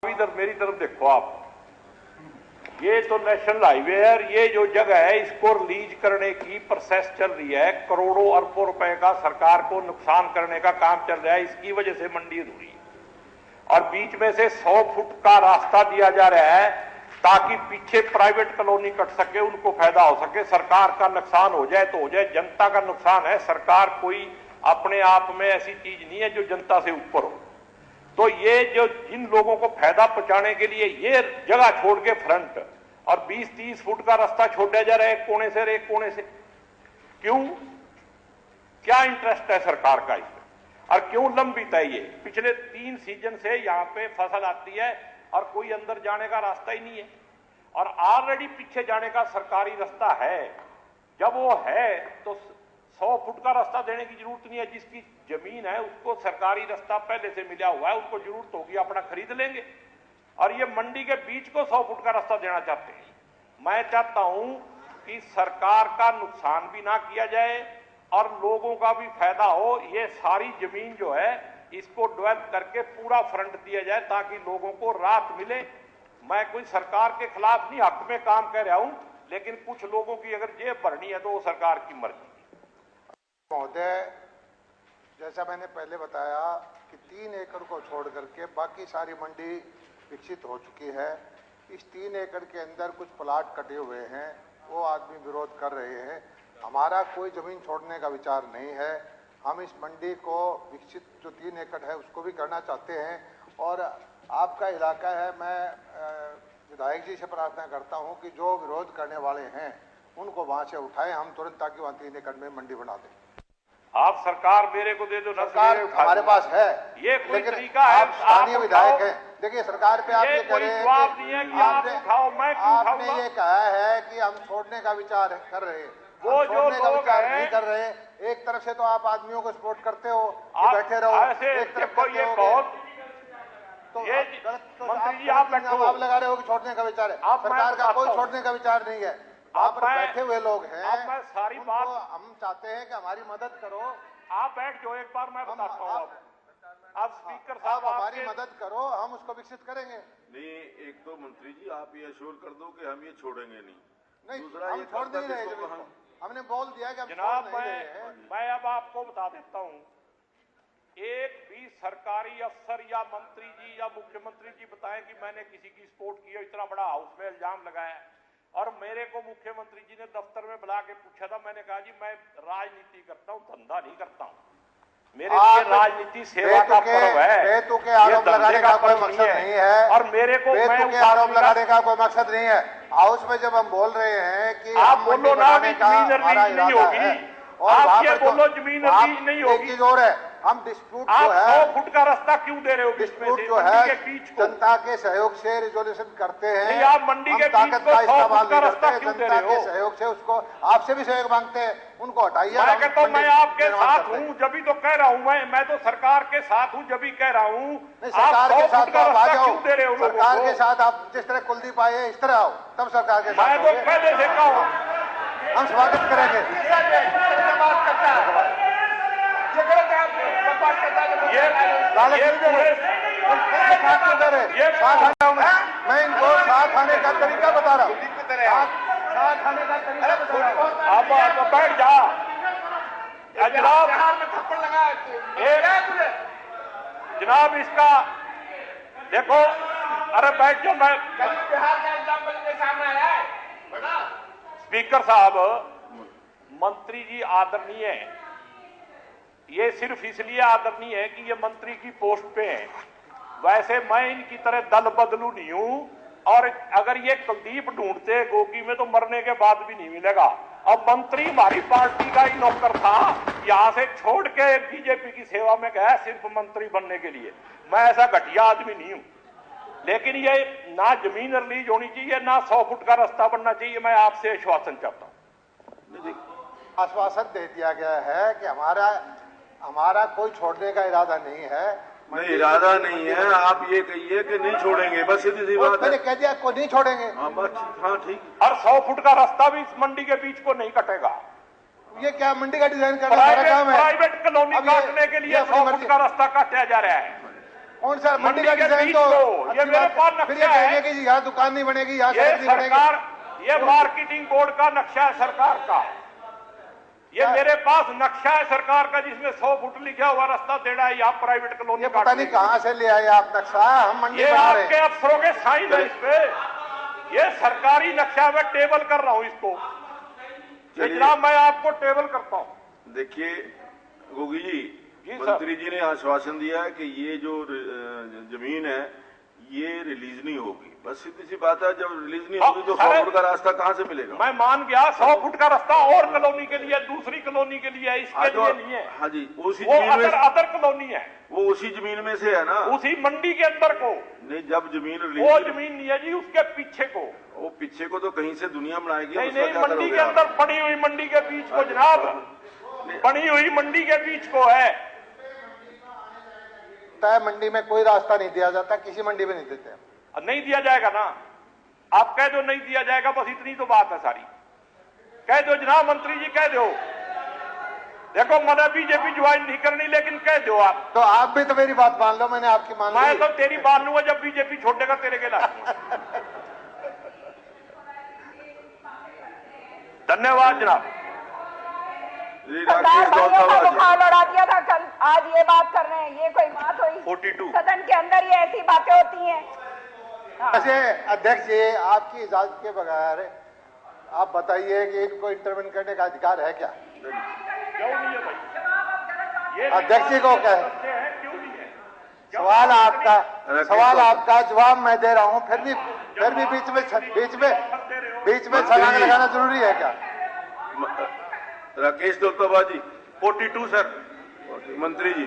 इधर मेरी तरफ देखो आप, ये तो नेशनल हाईवे है। ये जो जगह है इसको रिलीज करने की प्रोसेस चल रही है। करोड़ों अरबों रुपए का सरकार को नुकसान करने का काम चल रहा है। इसकी वजह से मंडी अधूरी है और बीच में से 100 फुट का रास्ता दिया जा रहा है ताकि पीछे प्राइवेट कॉलोनी कट सके, उनको फायदा हो सके। सरकार का नुकसान हो जाए तो हो जाए, जनता का नुकसान है। सरकार कोई अपने आप में ऐसी चीज नहीं है जो जनता से ऊपर हो। तो ये जो जिन लोगों को फायदा पहुंचाने के लिए ये जगह छोड़ के फ्रंट और 20-30 फुट का रास्ता छोड़ा जा रहा है एक कोने से एक कोने से, क्यों? क्या इंटरेस्ट है सरकार का इसमें और क्यों लंबित है ये? पिछले 3 सीजन से यहां पे फसल आती है और कोई अंदर जाने का रास्ता ही नहीं है और ऑलरेडी पीछे जाने का सरकारी रास्ता है। जब वो है तो 100 फुट का रास्ता देने की जरूरत नहीं है। जिसकी जमीन है उसको सरकारी रास्ता पहले से मिला हुआ है, उनको जरूरत होगी अपना खरीद लेंगे। और ये मंडी के बीच को 100 फुट का रास्ता देना चाहते हैं। मैं चाहता हूं कि सरकार का नुकसान भी ना किया जाए और लोगों का भी फायदा हो। ये सारी जमीन जो है इसको डेवलप करके पूरा फ्रंट दिया जाए ताकि लोगों को राहत मिले। मैं कोई सरकार के खिलाफ नहीं, हक में काम कर रहा हूं, लेकिन कुछ लोगों की अगर जेब भरनी है तो वो सरकार की मर्जी। महोदय, जैसा मैंने पहले बताया कि 3 एकड़ को छोड़ करके बाकी सारी मंडी विकसित हो चुकी है। इस 3 एकड़ के अंदर कुछ प्लाट कटे हुए हैं, वो आदमी विरोध कर रहे हैं। हमारा कोई जमीन छोड़ने का विचार नहीं है। हम इस मंडी को विकसित जो 3 एकड़ है उसको भी करना चाहते हैं और आपका इलाका है। मैं विधायक जी से प्रार्थना करता हूं कि जो विरोध करने वाले हैं उनको वहां से उठाएं हम तुरंत, ताकि वहां 3 एकड़ में मंडी बना दें। आप सरकार मेरे को दे दो ना, सरकार हमारे पास है, ये कोई तरीका है? आप स्थानीय विधायक हैं। देखिए, सरकार पे आप ये कह रहे हैं कि आपने ये कहा है कि हम छोड़ने का विचार कर रहे हैं। वो छोड़ने का विचार नहीं कर रहे। एक तरफ से तो आप आदमियों को सपोर्ट करते हो कि बैठे रहो, एक तरफ करते हो तो मंत्री जी आप लगा रहे हो कि छोड़ने का विचार है। सरकार का कोई छोड़ने का विचार नहीं है। आप बैठे हुए लोग हैं, सारी बात हम चाहते हैं कि हमारी मदद करो। आप बैठ जाओ, एक बार मैं बताता हूँ। आप स्पीकर साहब हमारी मदद करो, हम उसको विकसित करेंगे। नहीं, एक तो मंत्री जी आप ये अश्योर कर दो कि हम ये छोड़ेंगे नहीं। दूसरा हम छोड़ नहीं रहे, हमने बोल दिया कि जनाब मैं अब आपको बता देता हूँ, एक भी सरकारी अफसर या मंत्री जी या मुख्यमंत्री जी बताएं कि मैंने किसी की सपोर्ट की है। इतना बड़ा हाउस में इल्जाम लगाया और मेरे को मुख्यमंत्री जी ने दफ्तर में बुला के पूछा था। मैंने कहा जी मैं राजनीति करता हूँ, धंधा नहीं करता हूँ। मेरे लिए राजनीति सेवा का पर्व है। बेतुके के आरोप लगाने का कोई मकसद नहीं है और मेरे को बेतुके के आरोप लगाने का कोई मकसद नहीं है। हाउस में जब हम बोल रहे हैं कि आप बोलो ना जमीन रिलीज नहीं होगी, आप ये बोलो जमीन रिलीज नहीं होगी। चीज और है, हम डिस्प्यूट आप जो है 100 फुट का रास्ता क्यों दे रहे हो? डिस्प्यूट जो है जनता के सहयोग से रिजोल्यूशन करते हैं। नहीं, आप मंडी के ताकत का इस्तेमाल का रास्ता क्यों दे रहे हो? जनता के सहयोग से उसको आपसे भी सहयोग मांगते हैं, उनको हटाइए। मैं कहता हूं मैं आपके साथ हूं, जब भी तो कह रहा हूं। मैं तो सरकार के साथ हूं, जब भी कह रहा हूं। सरकार के साथ आप आ जाओ, क्यों दे रहे हो? सरकार के साथ आप जिस तरह कुलदीप आए इस तरह आओ, तब सरकार के साथ। मैं तो पहले से कहूं हम स्वागत करेंगे। मैं इनको साथ आने का तरीका बता रहा हूँ। साथ आने का तरीका बता रहा हूँ। आप बैठ जा जनाब। जनाब इसका देखो, अरे बैठ जाओ। मैं स्पीकर साहब, मंत्री जी आदरणीय है। ये सिर्फ इसलिए आदरणीय है कि ये मंत्री की पोस्ट पे हैं। वैसे मैं इनकी तरह दल बदलू नहीं हूं और अगर ये कुलदीप ढूंढते गोगी में तो मरने के बाद भी नहीं मिलेगा। अब मंत्री हमारी पार्टी का ही नौकर था, यहां से छोड़ के बीजेपी की सेवा में गया सिर्फ मंत्री बनने के लिए। मैं ऐसा घटिया आदमी नहीं हूं, लेकिन ये ना जमीन रिलीज होनी चाहिए, ना 100 फुट का रास्ता बनना चाहिए। मैं आपसे आश्वासन चाहता हूं। आश्वासन दे दिया गया है कि हमारा कोई छोड़ने का इरादा नहीं है। नहीं, इरादा नहीं है। आप ये कहिए कि नहीं छोड़ेंगे, बस सीधी सी बात है। मैंने कह दिया कोई नहीं छोड़ेंगे। हाँ ठीक। और 100 फुट का रास्ता भी इस मंडी के बीच को नहीं कटेगा। ये क्या मंडी का डिजाइन करना हमारा काम है? प्राइवेट कॉलोनी काटने के लिए 100 फुट का रास्ता काटा जा रहा है। कौन सा मंडी का के डिजाइन? बीच तो को, ये मेरे पास फिर ये नक्शा कहेंगे है। कि यहाँ दुकान नहीं बनेगी, यहाँ ये सड़क नहीं बनेगी। सरकार, ये मार्केटिंग बोर्ड का नक्शा है सरकार का। ये मेरे पास नक्शा है सरकार का, जिसमें 100 फुट लिखा हुआ रास्ता टेढ़ा है, यहाँ प्राइवेट कॉलोनी। ये पता नहीं कहाँ से ले आए आप नक्शा, हम मंडी ये बना रहे आपके हैं। अफसरों के साइन है इस पे। ये सरकारी नक्शा, मैं टेबल कर रहा हूँ इसको। जनाब मैं आपको टेबल करता हूँ। देखिए गोगी जी, जी मंत्री जी ने आश्वासन दिया है कि ये जो जमीन है ये रिलीज नहीं होगी। बस सीधी सी बात है, जब रिलीज नहीं होगी तो 100 फुट का रास्ता कहाँ से मिलेगा? मैं मान गया 100 फुट का रास्ता और कॉलोनी के लिए, दूसरी कॉलोनी के लिए है, इसके लिए नहीं है। हाँ जी, उसी वो जमीन में, अदर कॉलोनी है, वो उसी जमीन में से है ना। उसी मंडी के अंदर को। नहीं, जब जमीन वो रिलीज, जमीन नहीं है जी, उसके पीछे को। वो पीछे को तो कहीं से दुनिया बनाएगी। नहीं उसका नहीं, क्या मंडी करोगे के आप? अंदर पड़ी हुई मंडी के बीच को जनाब, पड़ी हुई मंडी के बीच को है। तय मंडी में कोई रास्ता नहीं दिया जाता, किसी मंडी में नहीं देते। नहीं दिया जाएगा ना, आप कह दो नहीं दिया जाएगा, बस इतनी तो बात है सारी। कह दो जनाब मंत्री जी, कह दो। देखो मैंने बीजेपी ज्वाइन नहीं करनी, लेकिन कह दो आप। तो आप भी तो मेरी बात मान लो, मैंने आपकी मान मैं ली। तो तेरी मान लूंगा जब बीजेपी छोड़ेगा तेरे के लायक। धन्यवाद जनाब। सरदार भाइयों का बुखार लड़ा दिया था कल, आज ये बात कर रहे हैं, ये कोई बात हुई? 42 सदन के अंदर ये ऐसी बातें होती हैं। वैसे अध्यक्ष जी, आपकी इजाजत के बगैर आप बताइए कि इनको इंटरवेन करने का अधिकार है क्या? क्यों नहीं है भाई? ये अध्यक्ष जी को क्या है? क्यों नहीं है? सवाल आपका जवाब मैं दे रहा हूं, फिर भी बीच में छलांग लगाना जरूरी है क्या? राकेश दौलताबाजी। 42 सर। मंत्री जी।